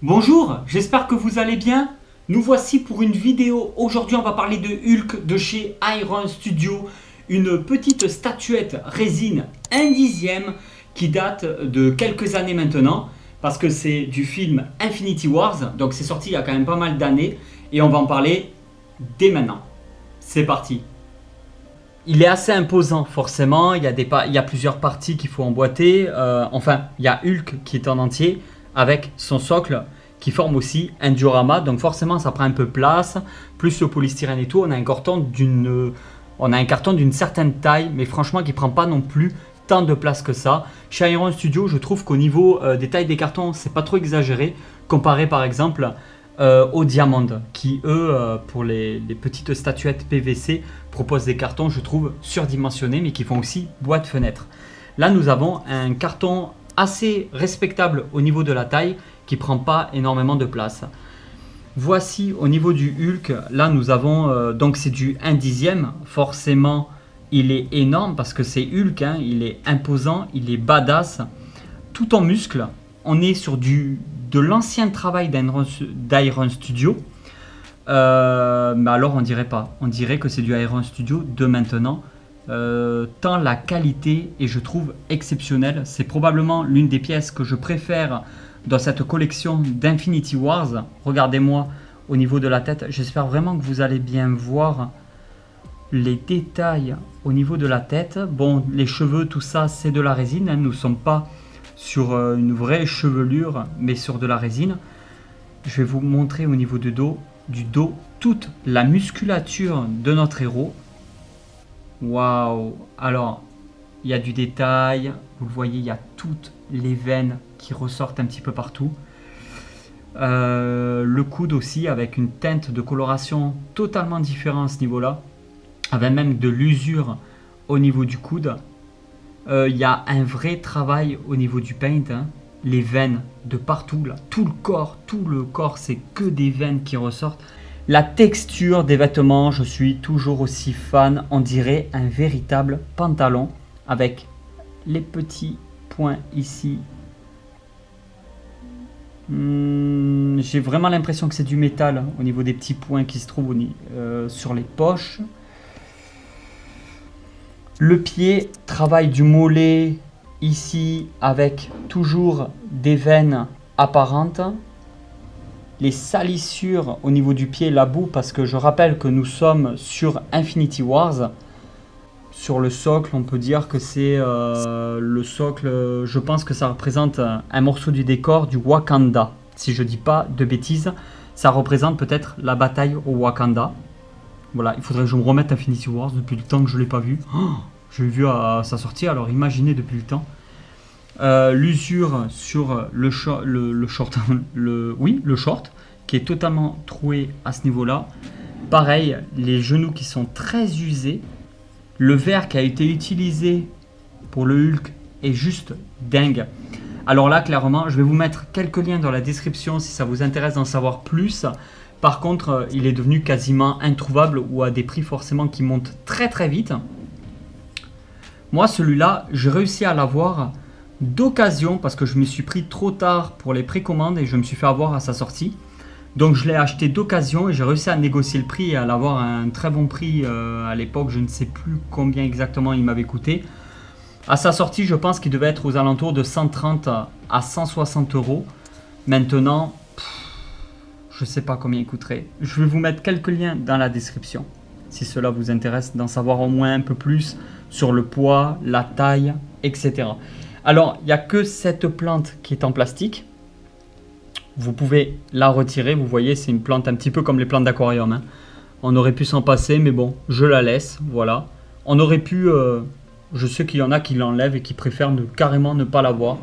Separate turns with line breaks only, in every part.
Bonjour, j'espère que vous allez bien. Nous voici pour une vidéo. Aujourd'hui, on va parler de Hulk de chez Iron Studio. Une petite statuette résine 1/10 qui date de quelques années maintenant. Parce que c'est du film Infinity Wars. Donc c'est sorti il y a quand même pas mal d'années. Et on va en parler dès maintenant. C'est parti. Il est assez imposant forcément. Il y a plusieurs parties qu'il faut emboîter. Enfin, il y a Hulk qui est en entier, avec son socle qui forme aussi un diorama, donc forcément ça prend un peu de place, plus le polystyrène et tout, on a un carton d'une certaine taille, mais franchement qui prend pas non plus tant de place que ça. Chez Iron Studio, je trouve qu'au niveau des tailles des cartons, c'est pas trop exagéré, comparé par exemple aux Diamond, qui eux, pour les petites statuettes PVC, proposent des cartons, je trouve, surdimensionnés, mais qui font aussi boîte-fenêtre. Là, nous avons un carton assez respectable au niveau de la taille, qui prend pas énormément de place. Voici au niveau du Hulk, là nous avons, donc c'est du 1/10, forcément il est énorme parce que c'est Hulk, hein, il est imposant, il est badass, tout en muscles. On est sur de l'ancien travail d'Iron Studio, mais alors on dirait pas, on dirait que c'est du Iron Studio de maintenant. Tant la qualité est, je trouve, exceptionnelle. C'est probablement l'une des pièces que je préfère dans cette collection d'Infinity Wars. Regardez-moi au niveau de la tête. J'espère vraiment que vous allez bien voir les détails au niveau de la tête. Bon, les cheveux, tout ça, c'est de la résine, hein. Nous ne sommes pas sur une vraie chevelure, mais sur de la résine. Je vais vous montrer au niveau du dos toute la musculature de notre héros. Waouh! Alors, il y a du détail, vous le voyez, il y a toutes les veines qui ressortent un petit peu partout. Le coude aussi, avec une teinte de coloration totalement différente à ce niveau-là, avec même de l'usure au niveau du coude. Il y a un vrai travail au niveau du paint, hein. Les veines de partout, là, tout le corps, c'est que des veines qui ressortent. La texture des vêtements, je suis toujours aussi fan. On dirait un véritable pantalon avec les petits points ici. J'ai vraiment l'impression que c'est du métal au niveau des petits points qui se trouvent sur les poches. Le pied, travail du mollet ici avec toujours des veines apparentes. Les salissures au niveau du pied, la boue, parce que je rappelle que nous sommes sur Infinity Wars. Sur le socle, on peut dire que c'est le socle, je pense que ça représente un morceau du décor du Wakanda. Si je dis pas de bêtises, ça représente peut-être la bataille au Wakanda. Voilà, il faudrait que je me remette Infinity Wars depuis le temps que je ne l'ai pas vu. Oh, je l'ai vu à sa sortie, alors imaginez depuis le temps. L'usure sur le short, qui est totalement troué à ce niveau-là. Pareil, les genoux qui sont très usés. Le verre qui a été utilisé pour le Hulk est juste dingue. Alors là, clairement, je vais vous mettre quelques liens dans la description si ça vous intéresse d'en savoir plus. Par contre, il est devenu quasiment introuvable ou à des prix forcément qui montent très très vite. Moi, celui-là, j'ai réussi à l'avoir d'occasion parce que je me suis pris trop tard pour les précommandes et je me suis fait avoir à sa sortie. Donc je l'ai acheté d'occasion et j'ai réussi à négocier le prix et à l'avoir à un très bon prix à l'époque. Je ne sais plus combien exactement il m'avait coûté. À sa sortie, je pense qu'il devait être aux alentours de 130 à 160 euros. Maintenant, je ne sais pas combien il coûterait. Je vais vous mettre quelques liens dans la description si cela vous intéresse d'en savoir au moins un peu plus sur le poids, la taille, etc. Alors, il n'y a que cette plante qui est en plastique. Vous pouvez la retirer. Vous voyez, c'est une plante un petit peu comme les plantes d'aquarium, hein. On aurait pu s'en passer, mais bon, je la laisse. Voilà. On aurait pu... je sais qu'il y en a qui l'enlèvent et qui préfèrent carrément ne pas l'avoir.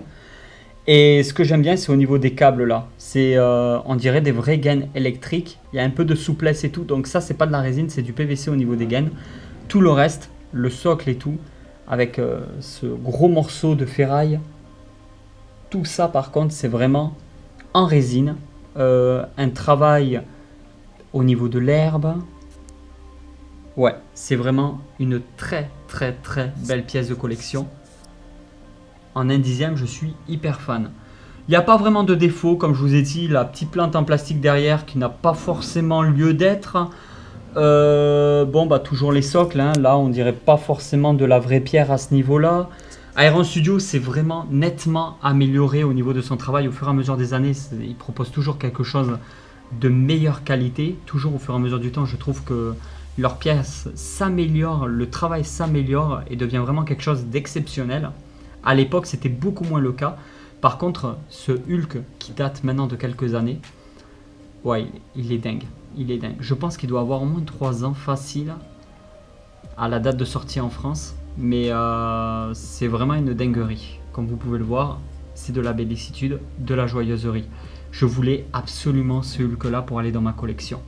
Et ce que j'aime bien, c'est au niveau des câbles là. C'est, on dirait des vraies gaines électriques. Il y a un peu de souplesse et tout. Donc ça, c'est pas de la résine, c'est du PVC au niveau des gaines. Tout le reste, le socle et tout, avec ce gros morceau de ferraille. Tout ça, par contre, c'est vraiment en résine. Un travail au niveau de l'herbe. Ouais, c'est vraiment une très très très belle pièce de collection. En 1/10, je suis hyper fan. Il n'y a pas vraiment de défaut, comme je vous ai dit, la petite plante en plastique derrière qui n'a pas forcément lieu d'être. Bon, bah toujours les socles, hein. Là on dirait pas forcément de la vraie pierre à ce niveau-là. Iron Studio s'est vraiment nettement amélioré au niveau de son travail au fur et à mesure des années. Il propose toujours quelque chose de meilleure qualité. Toujours au fur et à mesure du temps, je trouve que leurs pièces s'améliorent, le travail s'améliore et devient vraiment quelque chose d'exceptionnel. À l'époque, c'était beaucoup moins le cas. Par contre, ce Hulk qui date maintenant de quelques années, ouais, il est dingue. Il est dingue. Je pense qu'il doit avoir au moins 3 ans facile à la date de sortie en France. Mais c'est vraiment une dinguerie. Comme vous pouvez le voir, c'est de la bellicitude, de la joyeuserie. Je voulais absolument ce Hulk-là pour aller dans ma collection.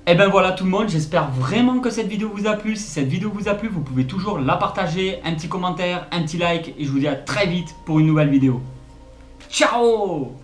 Et ben voilà tout le monde, j'espère vraiment que cette vidéo vous a plu. Si cette vidéo vous a plu, vous pouvez toujours la partager, un petit commentaire, un petit like. Et je vous dis à très vite pour une nouvelle vidéo. Ciao!